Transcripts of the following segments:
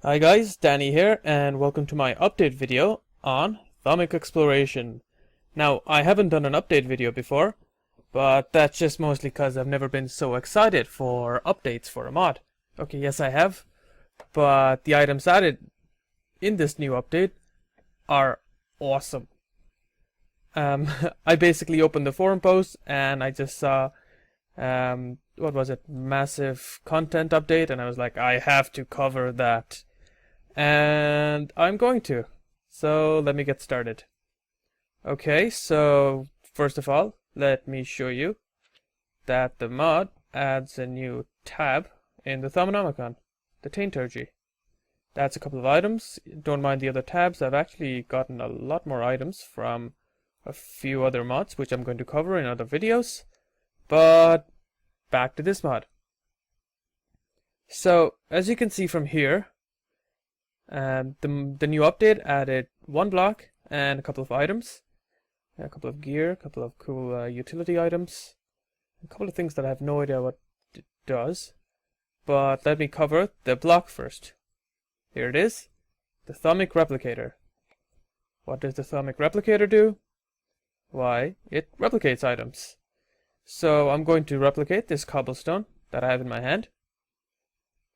Hi guys, Danny here, and welcome to my update video on Thaumic exploration. Now, I haven't done an update video before, but that's just mostly because I've never been so excited for updates for a mod. Okay, yes I have, but the items added in this new update are awesome. I basically opened the forum post and I just saw, what was it, massive content update, and I was like, I have to cover that. And I'm going to. So let me get started. Okay, so first of all, let me show you that the mod adds a new tab in the Thaumic, the Tainturgy. That's a couple of items. Don't mind the other tabs. I've actually gotten a lot more items from a few other mods, which I'm going to cover in other videos. But back to this mod. So as you can see from here, the new update added one block and a couple of items, a couple of gear, a couple of cool utility items, a couple of things that I have no idea what it does. But let me cover the block first. Here it is, the Thermic Replicator. What does the Thermic Replicator do? Why, it replicates items. So I'm going to replicate this cobblestone that I have in my hand.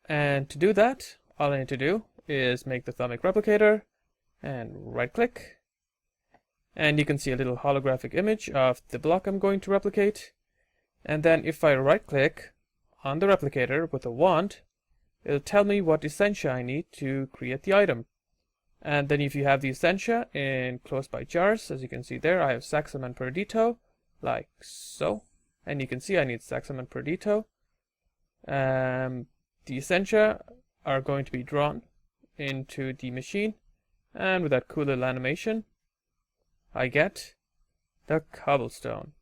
And to do that, all I need to do is make the Thermic Replicator and right click. And you can see a little holographic image of the block I'm going to replicate. And then if I right click on the replicator with a wand, it'll tell me what essentia I need to create the item. And then if you have the essentia in close by jars, as you can see there, I have saxum and perdito, like so. And you can see I need saxum and perdito. The essentia are going to be drawn into the machine, and with that cool little animation, I get the cobblestone.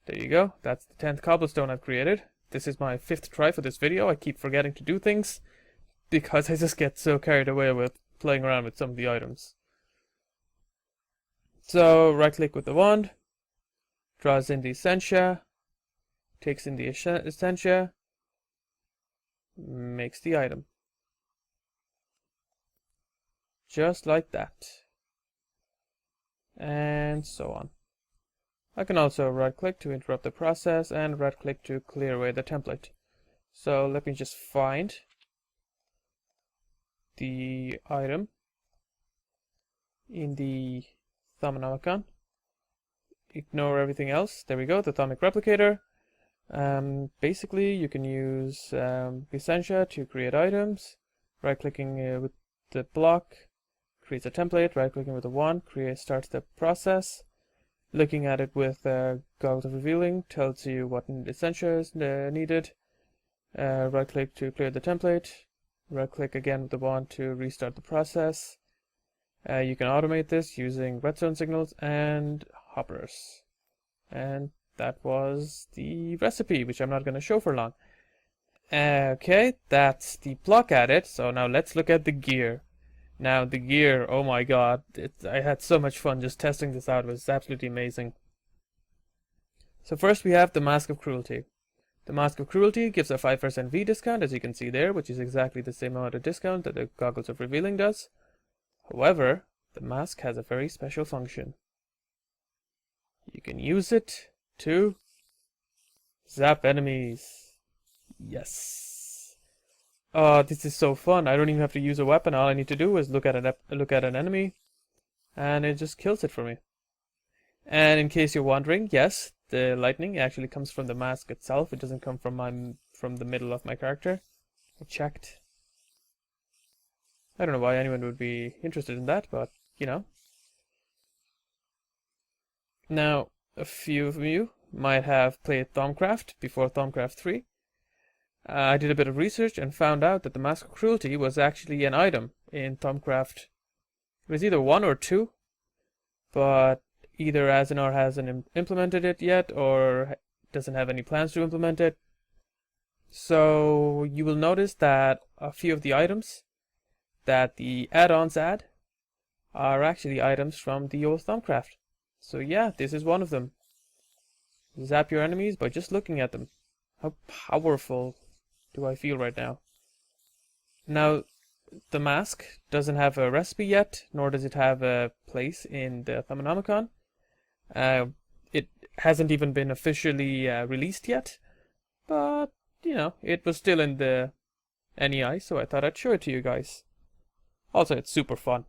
There you go, that's the 10th cobblestone I've created. This is my 5th try for this video. I keep forgetting to do things because I just get so carried away with playing around with some of the items. So right click with the wand, draws in the essentia, takes in the essentia, makes the item. Just like that. And so on. I can also right click to interrupt the process and right click to clear away the template. So let me just find the item in the Thaumic. Ignore everything else. There we go, the Thermic Replicator. Basically you can use essentia to create items. Right clicking with the block creates a template. Right clicking with the wand starts the process. Looking at it with Goggles of Revealing tells you what essentia is needed. Right click to clear the template. Right click again with the wand to restart the process. You can automate this using redstone signals and hoppers. And that was the recipe, which I'm not going to show for long. Okay, that's the block added. So now let's look at the gear. Now the gear, oh my god, I had so much fun just testing this out. It was absolutely amazing. So first we have the Mask of Cruelty. The Mask of Cruelty gives a 5% V discount, as you can see there, which is exactly the same amount of discount that the Goggles of Revealing does. However, the mask has a very special function. You can use it to zap enemies. Yes. Oh, this is so fun. I don't even have to use a weapon. All I need to do is look at an enemy, and it just kills it for me. And in case you're wondering, yes, the lightning actually comes from the mask itself. It doesn't come from the middle of my character. I checked. I don't know why anyone would be interested in that, but you know. Now, a few of you might have played Thaumcraft before Thaumcraft 3. I did a bit of research and found out that the Mask of Cruelty was actually an item in Thaumcraft. It was either 1 or 2, but either Asinor hasn't implemented it yet or doesn't have any plans to implement it. So you will notice that a few of the items that the add-ons add are actually items from the old Thaumcraft. So yeah, this is one of them. Zap your enemies by just looking at them. How powerful do I feel right now? Now, the mask doesn't have a recipe yet, nor does it have a place in the Thaumic. It hasn't even been officially released yet, but you know, it was still in the NEI, so I thought I'd show it to you guys. Also, it's super fun.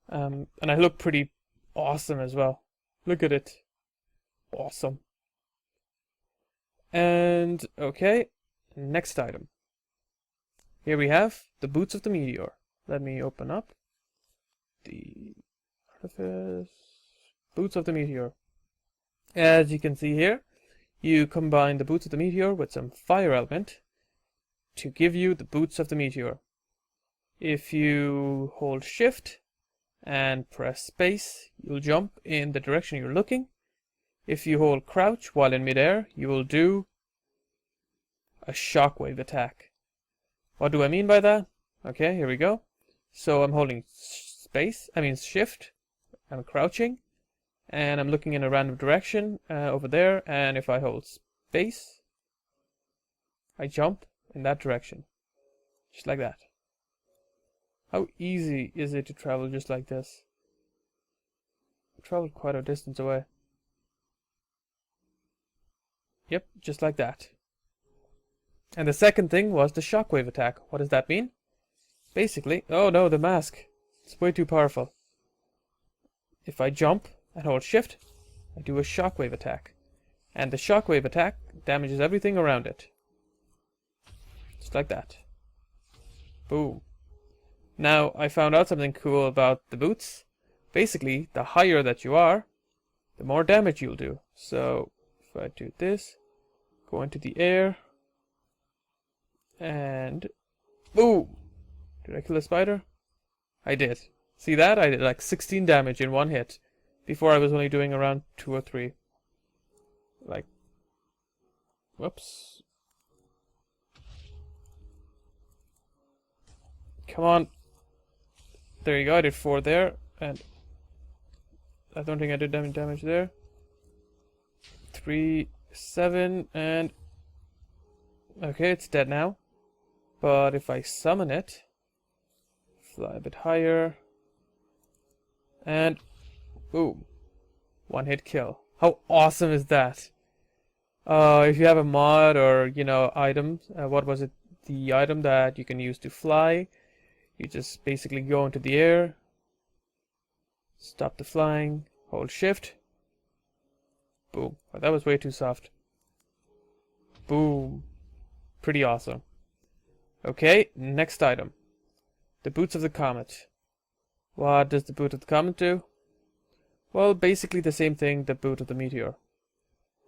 And I look pretty awesome as well. Look at it. Awesome. And, okay, next item. Here we have the boots of the Meteor. Let me open up the Artifice boots of the Meteor. As you can see here, you combine the boots of the Meteor with some fire element to give you the boots of the Meteor. If you hold shift and press space, you'll jump in the direction you're looking. If you hold crouch while in midair, you will do a shockwave attack. What do I mean by that? Okay, here we go. So I'm holding shift, I'm crouching, and I'm looking in a random direction over there, and if I hold space, I jump in that direction. Just like that. How easy is it to travel just like this? I traveled quite a distance away. Yep, just like that. And the second thing was the shockwave attack. What does that mean? Basically, oh no, the mask. It's way too powerful. If I jump and hold shift, I do a shockwave attack. And the shockwave attack damages everything around it. Just like that. Boom. Now, I found out something cool about the boots. Basically, the higher that you are, the more damage you'll do. So, if I do this, go into the air, and boom! Did I kill a spider? I did. See that? I did like 16 damage in one hit. Before I was only doing around 2 or 3. Like, whoops. Come on. There you go, I did 4 there, and I don't think I did any damage there. 3, 7, and okay, it's dead now. But if I summon it, fly a bit higher, and boom, 1-hit kill. How awesome is that? If you have a mod or, you know, item, what was it? The item that you can use to fly. You just basically go into the air, stop the flying, hold shift, boom. Oh, that was way too soft. Boom. Pretty awesome. Okay, next item. The boots of the Comet. What does the boot of the Comet do? Well, basically the same thing the boot of the Meteor.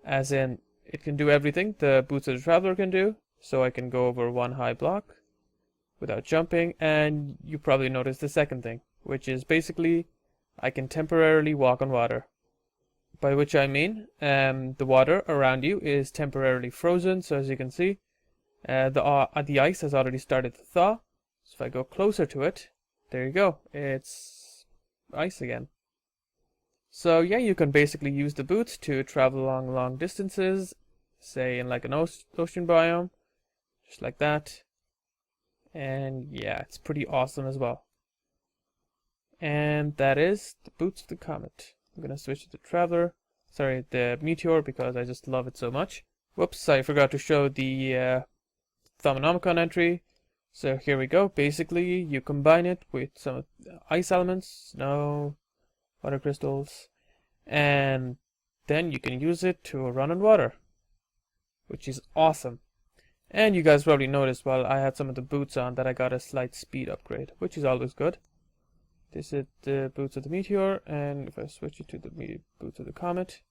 As in, it can do everything the boots of the Traveler can do, so I can go over one high block without jumping, and you probably noticed the second thing, which is basically I can temporarily walk on water. By which I mean, the water around you is temporarily frozen, so as you can see, the ice has already started to thaw. So if I go closer to it, there you go, it's ice again. So yeah, you can basically use the boots to travel along long distances, say in like an ocean biome, just like that. And yeah, it's pretty awesome as well. And that is the boots of the Comet. I'm gonna switch to the Traveler. Sorry, the Meteor, because I just love it so much. Whoops, I forgot to show the Thaumic entry. So here we go. Basically, you combine it with some ice elements, snow, water crystals, and then you can use it to run on water, which is awesome. And you guys probably noticed while I had some of the boots on that I got a slight speed upgrade, which is always good. This is the boots of the Meteor, and if I switch it to the boots of the Comet,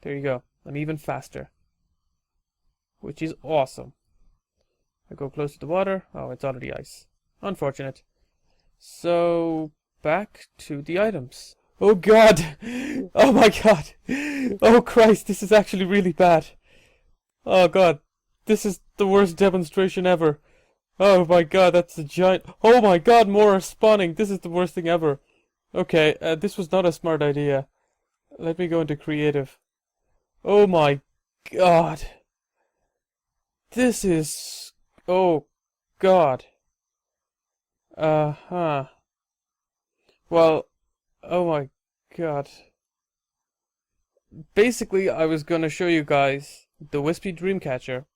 there you go. I'm even faster, which is awesome. I go close to the water. Oh, it's already ice. Unfortunate. So, back to the items. Oh god! Oh my god! Oh Christ, this is actually really bad. Oh god. This is the worst demonstration ever. Oh my god, that's a giant... Oh my god, more are spawning. This is the worst thing ever. Okay, this was not a smart idea. Let me go into creative. Oh my god. This is... Oh god. Uh-huh. Well, oh my god. Basically, I was gonna show you guys the Wispy Dreamcatcher.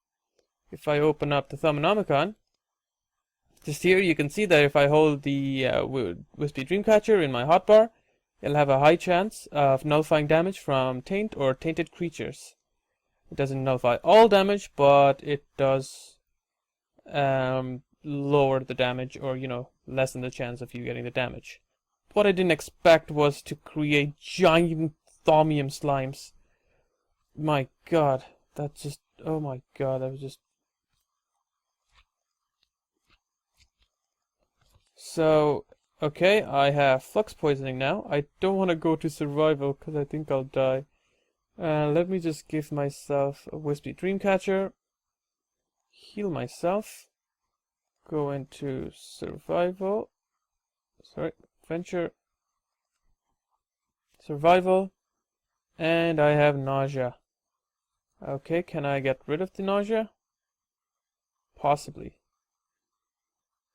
If I open up the Thaumic, just here you can see that if I hold the Wispy Dreamcatcher in my hotbar, it'll have a high chance of nullifying damage from taint or tainted creatures. It doesn't nullify all damage, but it does lower the damage, or lessen the chance of you getting the damage. What I didn't expect was to create giant Thaumium slimes. My god, that just, oh my god, that was just... So, okay, I have flux poisoning now. I don't want to go to survival because I think I'll die. Let me just give myself a Wispy Dreamcatcher. Heal myself. Go into survival. Sorry, adventure. Survival. And I have nausea. Okay, can I get rid of the nausea? Possibly.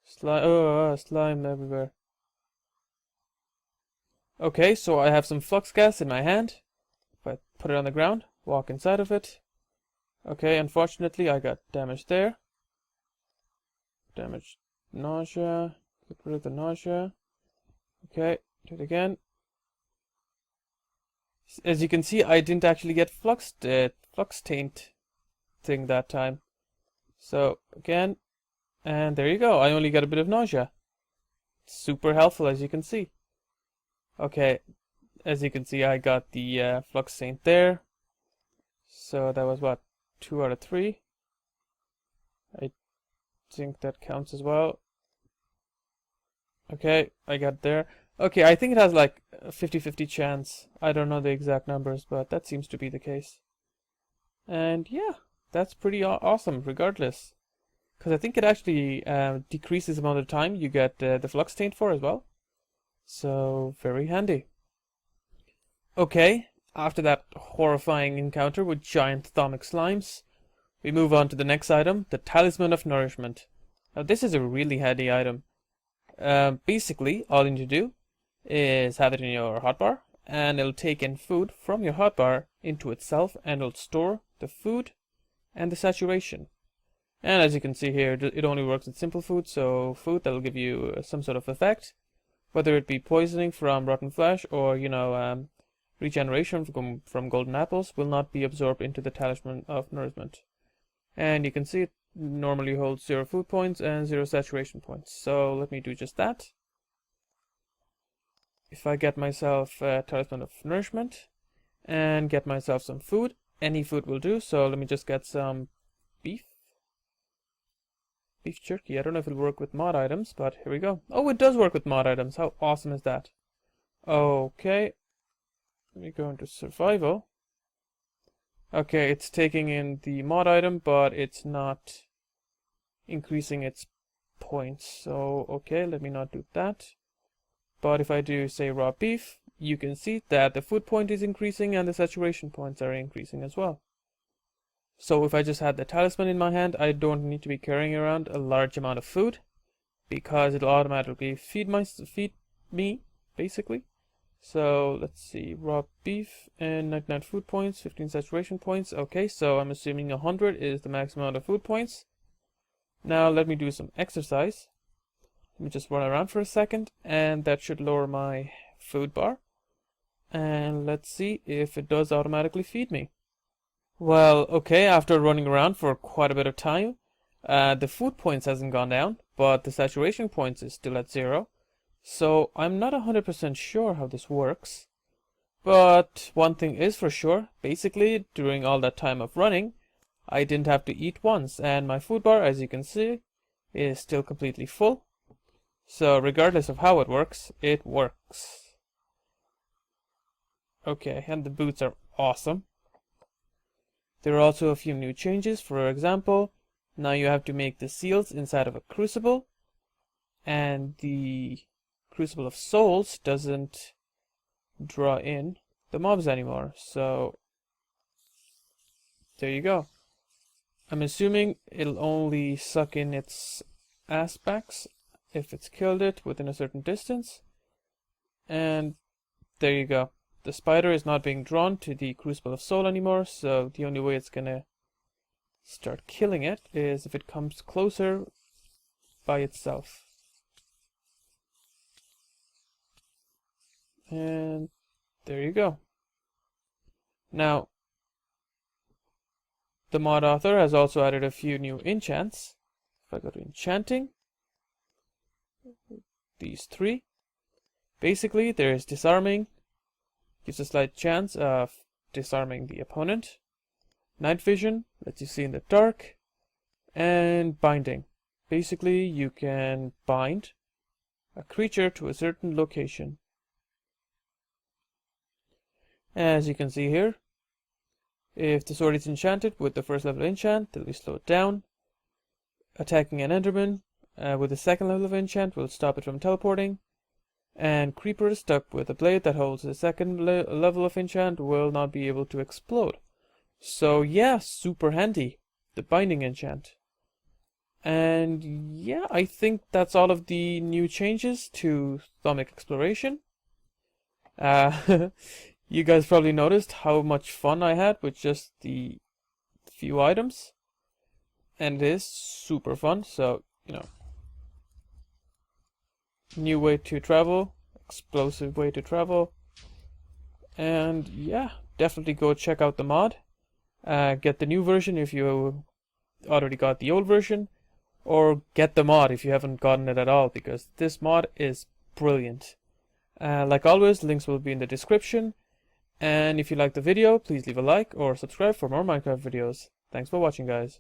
Slime, slime everywhere. Okay, so I have some flux gas in my hand. If I put it on the ground, walk inside of it. Okay, unfortunately I got damage there. Damage, nausea. Get rid of the nausea. Okay, do it again. As you can see, I didn't actually get flux taint thing that time. So again, and there you go. I only got a bit of nausea. Super helpful, as you can see. Okay, as you can see, I got the flux taint there. So that was what, 2 out of 3. I think that counts as well. Okay, I got there. Okay, I think it has like a 50-50 chance. I don't know the exact numbers, but that seems to be the case. And yeah, that's pretty awesome regardless. Because I think it actually decreases the amount of time you get the flux taint for as well. So, very handy. Okay, after that horrifying encounter with giant Thaumic slimes, we move on to the next item, the Talisman of Nourishment. Now this is a really handy item. Basically, all you need to do is have it in your hotbar, and it'll take in food from your hotbar into itself, and it'll store the food and the saturation. And as you can see here, it only works with simple food, so food that'll give you some sort of effect, whether it be poisoning from rotten flesh or, regeneration from golden apples, will not be absorbed into the Talisman of Nourishment. And you can see it normally holds 0 food points and 0 saturation points. So let me do just that. If I get myself a Talisman of Nourishment and get myself some food, any food will do. So let me just get some beef jerky. I don't know if it'll work with mod items, but here we go. Oh, it does work with mod items. How awesome is that? Okay, let me go into survival. Okay, it's taking in the mod item, but it's not increasing its points. So, okay, let me not do that. But if I do, say, raw beef, you can see that the food point is increasing and the saturation points are increasing as well. So if I just had the talisman in my hand, I don't need to be carrying around a large amount of food, because it'll automatically feed me, basically. So let's see, raw beef and 99 food points, 15 saturation points. Okay, so I'm assuming 100 is the maximum amount of food points. Now let me do some exercise. Let me just run around for a second, and that should lower my food bar. And let's see if it does automatically feed me. Well, okay, after running around for quite a bit of time, the food points hasn't gone down, but the saturation points is still at 0. So I'm not 100% sure how this works. But one thing is for sure, basically during all that time of running, I didn't have to eat once, and my food bar, as you can see, is still completely full. So regardless of how it works, it works. Okay, and the boots are awesome. There are also a few new changes. For example, now you have to make the seals inside of a crucible, and the Crucible of Souls doesn't draw in the mobs anymore. So there you go. I'm assuming it'll only suck in its aspects if it's killed it within a certain distance. And there you go. The spider is not being drawn to the Crucible of Soul anymore, so the only way it's gonna start killing it is if it comes closer by itself. And there you go. Now, the mod author has also added a few new enchants. If I go to enchanting, these 3. Basically, there is disarming, gives a slight chance of disarming the opponent. Night vision, lets you see in the dark. And binding. Basically, you can bind a creature to a certain location. As you can see here, if the sword is enchanted with the first level enchant, it will be slowed down. Attacking an Enderman with the second level of enchant will stop it from teleporting. And creepers stuck with a blade that holds the second level of enchant will not be able to explode. So yeah, super handy, the binding enchant. And yeah, I think that's all of the new changes to Thaumic Exploration. You guys probably noticed how much fun I had with just the few items. And it is super fun, so, you know. New way to travel, explosive way to travel. And yeah, definitely go check out the mod. Get the new version if you already got the old version. Or get the mod if you haven't gotten it at all, because this mod is brilliant. Like always, links will be in the description. And if you liked the video, please leave a like or subscribe for more Minecraft videos. Thanks for watching, guys.